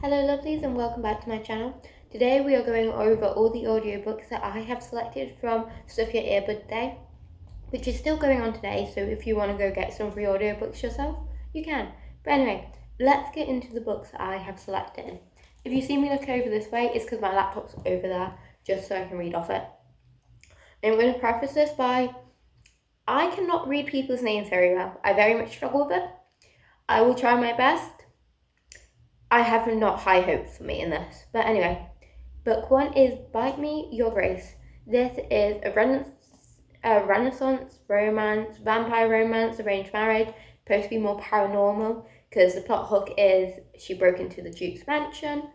Hello lovelies and welcome back to my channel. Today we are going over all the audiobooks that I have selected from Stuff Your Earbud Day, which is still going on today, so if you want to go get some free audiobooks yourself, you can. But anyway, let's get into the books that I have selected. If you see me look over this way, it's because my laptop's over there, just so I can read off it. I'm going to preface this by, I cannot read people's names very well. I very much struggle with it. I will try my best. I have not high hopes for me in this. But anyway, book one is Bite Me, Your Grace. This is a Renaissance romance, vampire romance, arranged marriage, supposed to be more paranormal because the plot hook is she broke into the Duke's mansion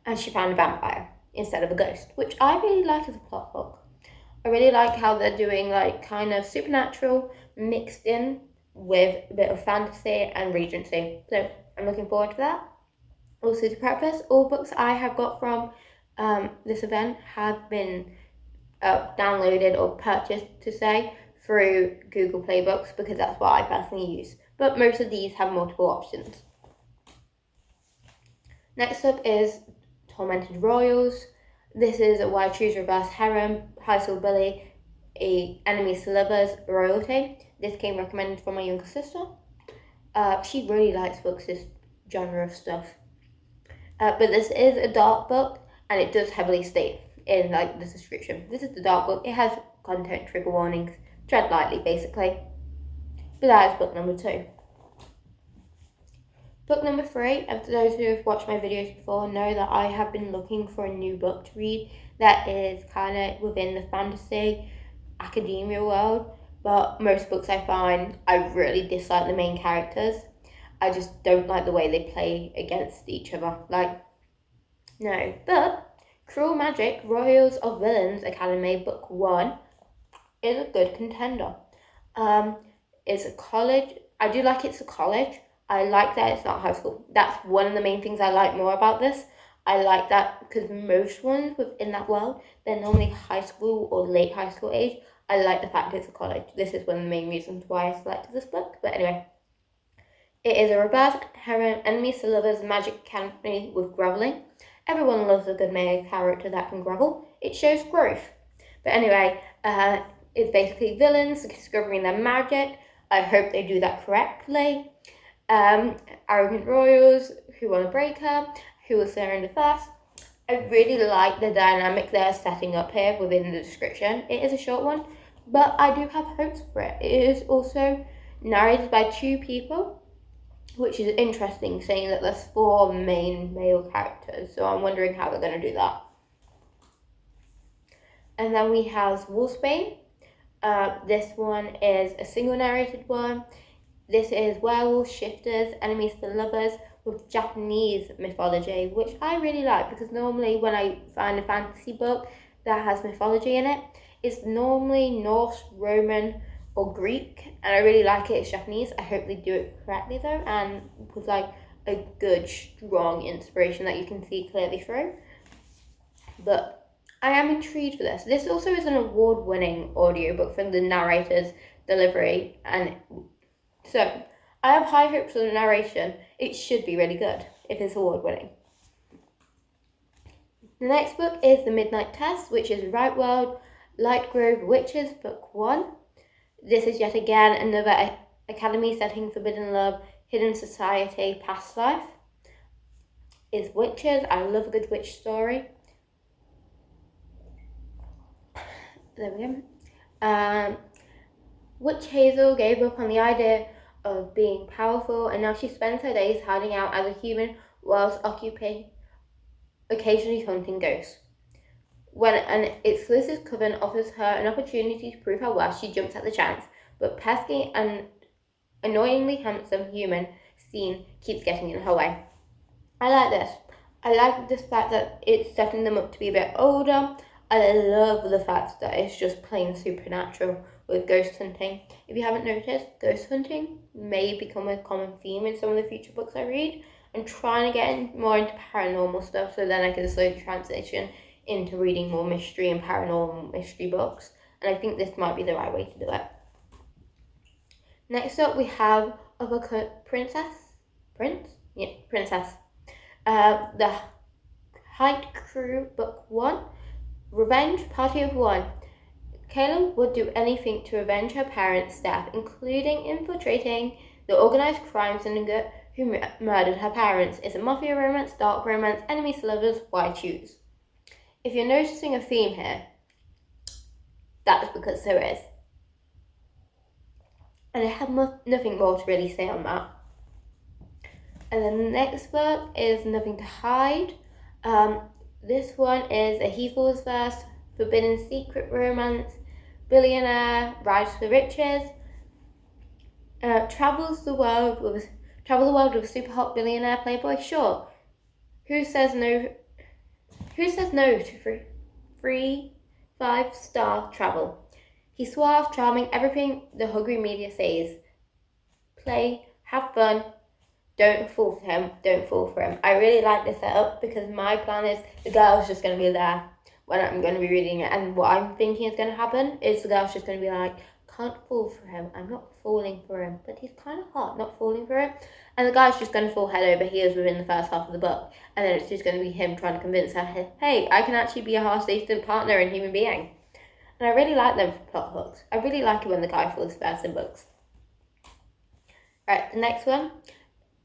and she found a vampire instead of a ghost, which I really like as a plot hook. I really like how they're doing like kind of supernatural mixed in with a bit of fantasy and Regency. So I'm looking forward to that. Also, to preface, all books I have got from this event have been downloaded or purchased, to say, through Google Play Books because that's what I personally use. But most of these have multiple options. Next up is Tormented Royals. This is a Why Choose Reverse Harem, High School Bully, a Enemies to Lovers, Royalty. This came recommended from my younger sister. She really likes books, this genre of stuff. But this is a dark book, and it does heavily state in the description. This is the dark book. It has content trigger warnings. Tread lightly, basically. But that is book number 2. Book number 3, and for those who have watched my videos before know that I have been looking for a new book to read that is kind of within the fantasy academia world. But most books I find, I really dislike the main characters. I just don't like the way they play against each other. No. But Cruel Magic, Royals of Villains Academy, Book 1 is a good contender. It's a college. I do like it's a college. I like that it's not high school. That's one of the main things I like more about this. I like that because most ones within that world, they're normally high school or late high school age. I like the fact it's a college. This is one of the main reasons why I selected this book. But anyway. It is a reverse harem, enemies to lovers, magic academy with groveling. Everyone loves a good male character that can grovel. It shows growth. But anyway, it's basically villains discovering their magic. I hope they do that correctly. Arrogant royals who want to break her, who will stare in the face. I really like the dynamic they're setting up here within the description. It is a short one, but I do have hopes for it. It is also narrated by 2 people, which is interesting, saying that there's 4 main male characters, so I'm wondering how they're going to do that. And then we have Wolfsbane. This one is a single narrated one. This is werewolves, shifters, enemies to lovers with Japanese mythology, which I really like because normally when I find a fantasy book that has mythology in it, it's normally Norse, Roman, or Greek, and I really like it. It's Japanese. I hope they do it correctly though, and with a good, strong inspiration that you can see clearly through. But I am intrigued for this. This also is an award-winning audiobook from the narrator's delivery, and so I have high hopes for the narration. It should be really good if it's award-winning. The next book is The Midnight Test, which is Right World, Light Grove Witches, Book 1. This is yet again another academy setting, forbidden love, hidden society, past life. Is witches. I love a good witch story. There we go. Witch Hazel gave up on the idea of being powerful, and now she spends her days hiding out as a human whilst occasionally hunting ghosts. When an exclusive coven offers her an opportunity to prove her worth, she jumps at the chance, but pesky and annoyingly handsome human scene keeps getting in her way. I like this. I like this fact that it's setting them up to be a bit older. I love the fact that it's just plain supernatural with ghost hunting. If you haven't noticed, ghost hunting may become a common theme in some of the future books I read. I'm trying to get more into paranormal stuff so then I can slowly transition into reading more mystery and paranormal mystery books, and I think this might be the right way to do it. Next up we have Uppercut Princess. The Height Crew Book 1, Revenge Party of One. Kayla would do anything to avenge her parents' death, including infiltrating the organized crime syndicate who murdered her parents. It's a mafia romance, dark romance, enemies to lovers, why choose? If you're noticing a theme here, that's because there is. And I have nothing more to really say on that. And then the next book is Nothing to Hide. This one is a He Falls First, forbidden secret romance, billionaire, rise to the riches, travel the world with a super hot billionaire playboy. Sure, who says no? Who says no to free 5-star travel? He's suave, charming, everything the hungry media says. Play, have fun. Don't fall for him. Don't fall for him. I really like this setup because my plan is the girl's just going to be there when I'm going to be reading it. And what I'm thinking is going to happen is the girl's just going to be like, can't fall for him. I'm not falling for him. But he's kind of hot, not falling for him. And the guy's just going to fall head over heels within the first half of the book. And then it's just going to be him trying to convince her, hey, I can actually be a half-decent partner and human being. And I really like them for plot hooks. I really like it when the guy falls first in books. Right, the next one.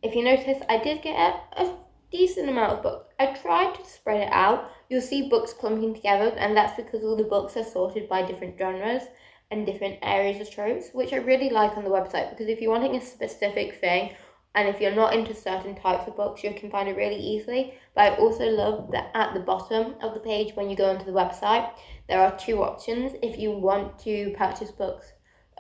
If you notice, I did get a decent amount of books. I tried to spread it out. You'll see books clumping together, and that's because all the books are sorted by different genres and different areas of tropes, which I really like on the website, because if you're wanting a specific thing, and if you're not into certain types of books, you can find it really easily. But I also love that at the bottom of the page, when you go onto the website, there are 2 options if you want to purchase books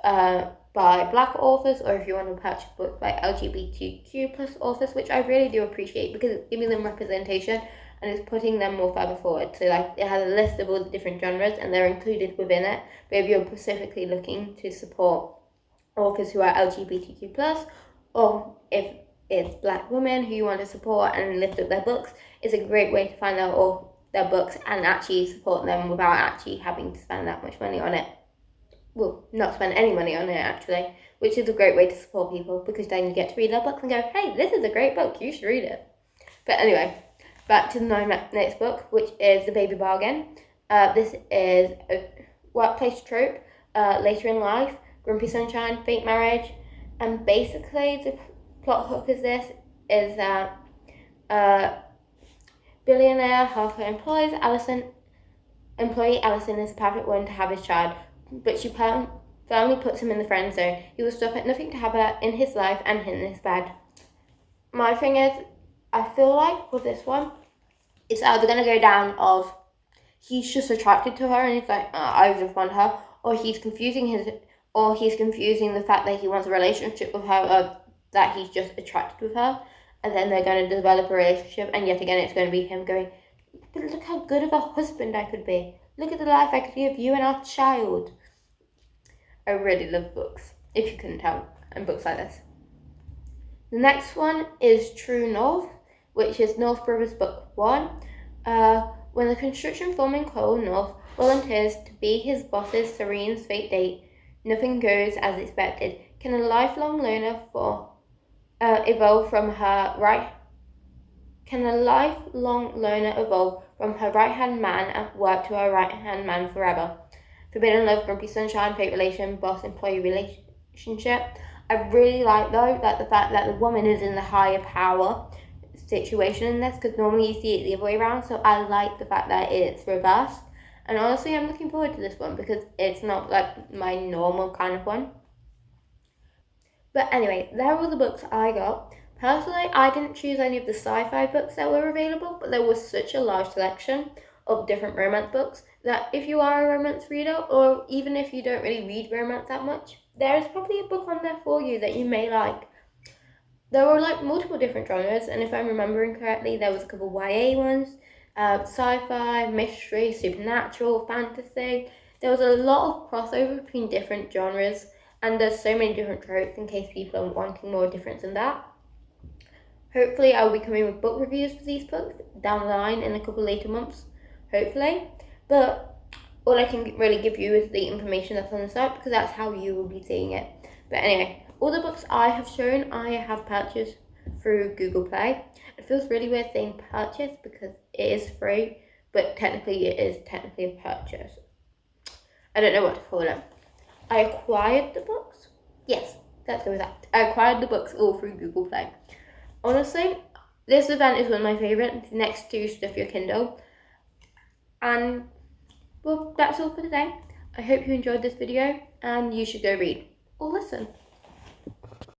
by Black authors, or if you want to purchase books by LGBTQ plus authors, which I really do appreciate because it's giving them representation and it's putting them more further forward. So like it has a list of all the different genres and they're included within it. But if you're specifically looking to support authors who are LGBTQ plus, or if it's Black women who you want to support and lift up their books, it's a great way to find out all their books and actually support them without actually having to spend that much money on it. Well, not spend any money on it actually, which is a great way to support people because then you get to read their books and go, hey, this is a great book, you should read it. But anyway, back to the next book, which is The Baby Bargain. This is a workplace trope, later in life, grumpy sunshine, fake marriage, and basically the plot hook is that billionaire halfway employee Allison is the perfect one to have his child, but she firmly puts him in the friend zone. He will stop at nothing to have her in his life and in his bed. My thing is, I feel like with this one, it's either going to go down of he's just attracted to her and he's like, I just want her, or he's confusing the fact that he wants a relationship with her, or that he's just attracted with her, and then they're going to develop a relationship, and yet again it's going to be him going, but look how good of a husband I could be. Look at the life I could give you and our child. I really love books, if you couldn't tell, and books like this. The next one is True North, which is North Brothers Book 1. When the construction foreman Cole North volunteers to be his boss's Serene's fake date, nothing goes as expected. Can a lifelong loner evolve from her right-hand man and work to her right-hand man forever? Forbidden love, grumpy sunshine, fake relation, boss-employee relationship. I really like though that the fact that the woman is in the higher power situation in this, because normally you see it the other way around, so I like the fact that it's reversed. And honestly, I'm looking forward to this one because it's not like my normal kind of one. But anyway, there were the books I got. Personally, I didn't choose any of the sci-fi books that were available, but there was such a large selection of different romance books that if you are a romance reader, or even if you don't really read romance that much, there is probably a book on there for you that you may like. There were like multiple different genres, and if I'm remembering correctly, there was a couple YA ones, sci-fi, mystery, supernatural, fantasy. There was a lot of crossover between different genres, and there's so many different tropes in case people are wanting more difference in that. Hopefully I will be coming with book reviews for these books down the line in a couple later months, hopefully. But all I can really give you is the information that's on the site because that's how you will be seeing it. But anyway, all the books I have shown, I have purchased through Google Play. It feels really weird saying purchase because it is free, but technically it is technically a purchase. I don't know what to call it. I acquired the books. Yes, that's the that. I acquired the books all through Google Play. Honestly, this event is one of my favourites, next to Stuff Your Kindle. And, well, that's all for today. I hope you enjoyed this video, and you should go read or listen.